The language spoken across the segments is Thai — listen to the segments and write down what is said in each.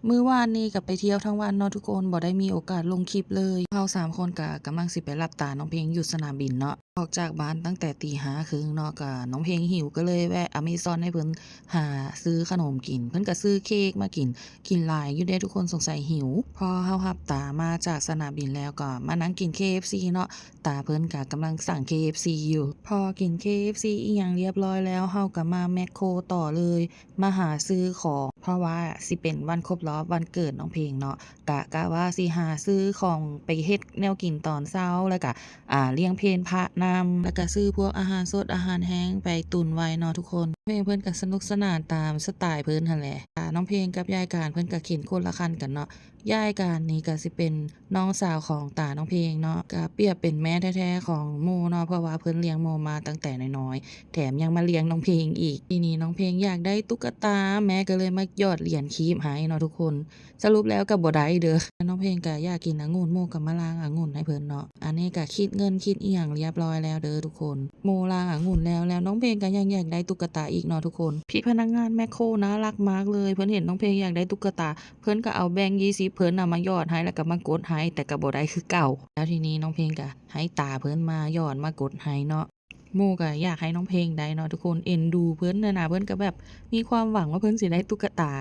มื้อวานนี้ก็ไปเที่ยวทั้งวันเนาะทุกคนบ่ได้มีโอกาสลงคลิปเลยเรา3คนก็กำลังสิไปรับตาน้องเพลงอยู่สนามบินเนาะออกจากบ้านตั้งแต่ตี 5 ครึ่งเนาะก็น้องเพลงหิวก็เลยแวะ Amazon ให้เพิ่นหาซื้อขนมกินเพิ่นก็ซื้อเค้กมากินหลายอยู่เดะทุกคนสงสัยหิวพอเฮารับตามาจากสนามบินแล้วก็มานั่งกิน KFC เนาะตาเพิ่นก็กำลังสั่ง KFC อยู่พอกิน KFC อีหยังเรียบร้อยแล้วเฮาก็มาแมคโครต่อเลยมาหาซื้อของเพราะว่าสิเป็นวันครบรอบวันเกิดน้องเพลงเนาะกะว่าสิหาซื้อของไปเฮ็ดแนวกินตอนเช้าแล้วก็เลี้ยงเพลพระนำแล้วก็ซื้อพวกอาหารสดอาหารแห้งไปตุนไว้เนาะทุกคนเพลงเพิ่นก็สนุกสนานตามสไตล์เพิ่นหั่นแหละน้องเพลงกับยายการเพิ่นก็เข็นคนละคันกันเนาะยายการนี่ก็สิเป็นน้องสาวของตาน้องเพลงเนาะก็เปรียบเป็นแม่แท้ๆของโมเนาะเพราะว่าเพิ่นเลี้ยงโมมาตั้งแต่น้อยๆแถมยังมาเลี้ยงน้องเพลงอีกทีนี้น้องเพลงอยากได้ตุ๊กตาแม่ก็เลยมาหยอดเหรียญคีบให้เนาะทุกคนสรุปแล้วก็บ่ได้เด้อน้องเพลงก็อยากกินองุ่นโมก็มาล้างองุ่นให้เพิ่นเนาะอันนี้ก็คิดเงินคิดอีหยังเรียบร้อยแล้วเด้อทุกคนโมล้างองุ่นแล้วน้องเพลงก็ยังอยากได้ตุ๊กตาอีกเนาะทุกคนพี่พนักงานแมคโครน่ารักมากเลยเพิ่นเห็นน้องเพลงอยากได้ตุ๊กตาเพิ่นก็เอาแบงค์20เพิ่นน่ะมาหยอดให้แล้วก็มากดให้แต่ก็บ่ได้คือเก่าแล้วทีนี้น้องเพลงก็ให้ตาเพิ่นมาหยอดมากดให้เนาะโมก็อยากให้น้องเพลงได้เนาะทุกคนเอ็นดูเพิ่นน่ะเพิ่นก็แบบมีความหวังว่าเพิ่นสิได้ตุ๊กตา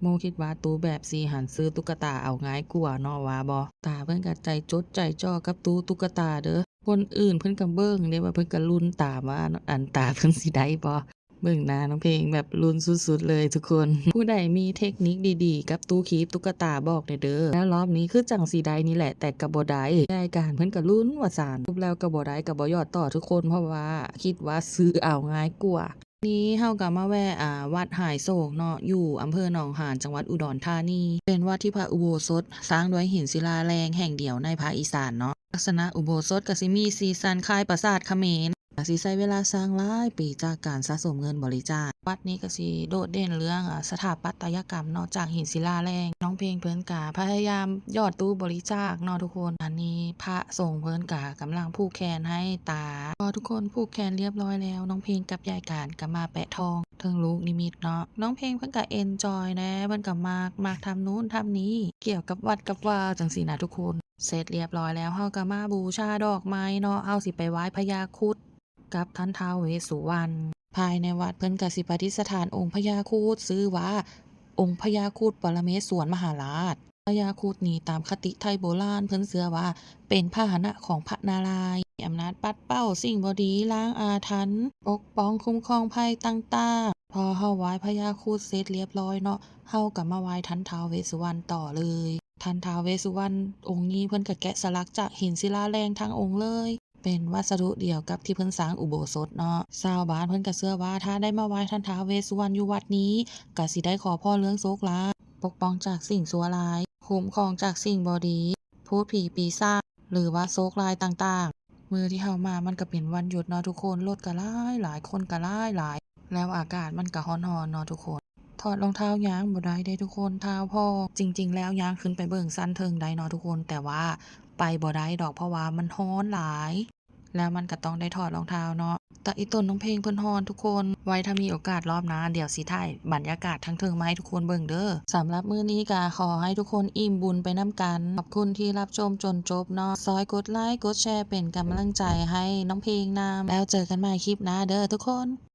โมคิดว่าตู้แบบสิหันซื้อตุ๊กตาเอาง่ายกว่าเนาะว่าบ่ตาเพิ่นก็ใจจดใจจ่อกับตู้ตุ๊กตาเด้อคนอื่นเพิ่นก็เบิ่งเด้ว่าเพิ่นก็ลุ้นตามว่าอันตาเพิ่นสิได้บ่เบิ่งหน้าน้องเพลงแบบลุ้นสุดๆเลยทุกคนผู้ใดมีเทคนิคดีๆกับตู้คีบตุ๊กตาบอกหน่อยเด้อแล้วรอบนี้คือจั่งสิได้นี่แหละแต่ก็บ่ได้ยายการเพิ่นก็ลุ้นว่าซ่านสรุปแล้วก็บ่ได้ก็บ่ยอดต่อทุกคนเพราะว่าคิดว่าซื้อเอาง่ายกว่านี้เฮาก็มาแวะวัดหายโศกเนาะอยู่อำเภอหนองหานจังหวัดอุดรธานีเป็นวัดที่พระอุโบสถสร้างด้วยหินศิลาแรงแห่งเดียวในภาคอีสานเนาะลักษณะอุโบสถก็สิมีสีสันคล้ายปราสาทเขมรสิใช้เวลาสร้างหลายปีจากการสะสมเงินบริจาควัดนี้ก็สิโดดเด่นเรื่องสถาปัตยกรรมเนาะจากหินศิลาแรงน้องเพลงเพิ่นก็พยายามยอดตู้บริจาคเนาะทุกคนอันนี้พระสงฆ์เพิ่นก็กำลังผูกแขนให้ตาพอทุกคนผูกแขนเรียบร้อยแล้วน้องเพลงกับยายการก็มาแปะทองถึงลูกนิมิตเนาะน้องเพลงเพิ่นก็เอนจอยนะเพิ่นก็มากทำนู้นทำนี้เกี่ยวกับวัดกับว่าจังซี่นะทุกคนเสร็จเรียบร้อยแล้วเฮาก็มาบูชาดอกไม้เนาะเฮาสิไปไหว้พญาครุฑกับท่านท้าวเวสสุวรรณภายในวัดเพิ่นก็สิประดิษฐานองค์พญาครุฑชื่อว่าองค์พญาครุฑปรเมศวรมหาราชพญาครุฑนี่ตามคติไทยโบราณเพิ่นเชื่อว่าเป็นพาหนะของพระนารายณ์มีอำนาจปัดเป้าสิ่งบ่ดีล้างอาถรรพ์ปกป้องคุ้มครองภัยต่างๆพอเฮาไหว้พญาครุฑเสร็จเรียบร้อยเนาะเฮาก็มาไหว้ท่านท้าวเวสสุวรรณต่อเลยท่านท้าวเวสสุวรรณองค์นี้เพิ่นก็แกะสลักจากหินศิลาแรงทั้งองค์เลยเป็นวัสดุเดียวกับที่เพิ่นสร้างอุโบสถเนาะชาวบ้านเพิ่นก็เชื่อว่าถ้าได้มาไหว้ท่านท้าวเวสสุวรรณอยู่วัดนี้ก็สิได้ขอพรเรื่องโชคลาภปกป้องจากสิ่งชั่วร้ายคุ้มครองจากสิ่งบ่ดีพูดผีปีศาจหรือว่าโชคร้ายต่างๆมื้อที่เฮามามันก็เป็นวันหยุดเนาะทุกคนรถก็หลายคนก็หลายแล้วอากาศมันก็ร้อนๆเนาะทุกคนถอดรองเท้ายางบ่ได้เด้ทุกคนเท้าพองจริงๆแล้วยางขึ้นไปเบิ่งซั้นเทิงได้เนาะทุกคนแต่ว่าไปบ่ได้ดอกเพราะว่ามันร้อนหลายแล้วมันก็ต้องได้ถอดรองเท้าเนาะแต่อีต้นน้องเพลงเพิ่นร้อนทุกคนไว้ถ้ามีโอกาสรอบหน้าเดี๋ยวสิถ่ายบรรยากาศทั้งเทิงมาให้ทุกคนเบิ่งเด้อสำหรับมื้อนี้ก็ขอให้ทุกคนอิ่มบุญไปนำกันขอบคุณที่รับชมจนจบเนาะซอยกดไลค์กดแชร์เป็นกำลังใจให้น้องเพลงนำแล้วเจอกันใหม่คลิปหน้าเด้อทุกคน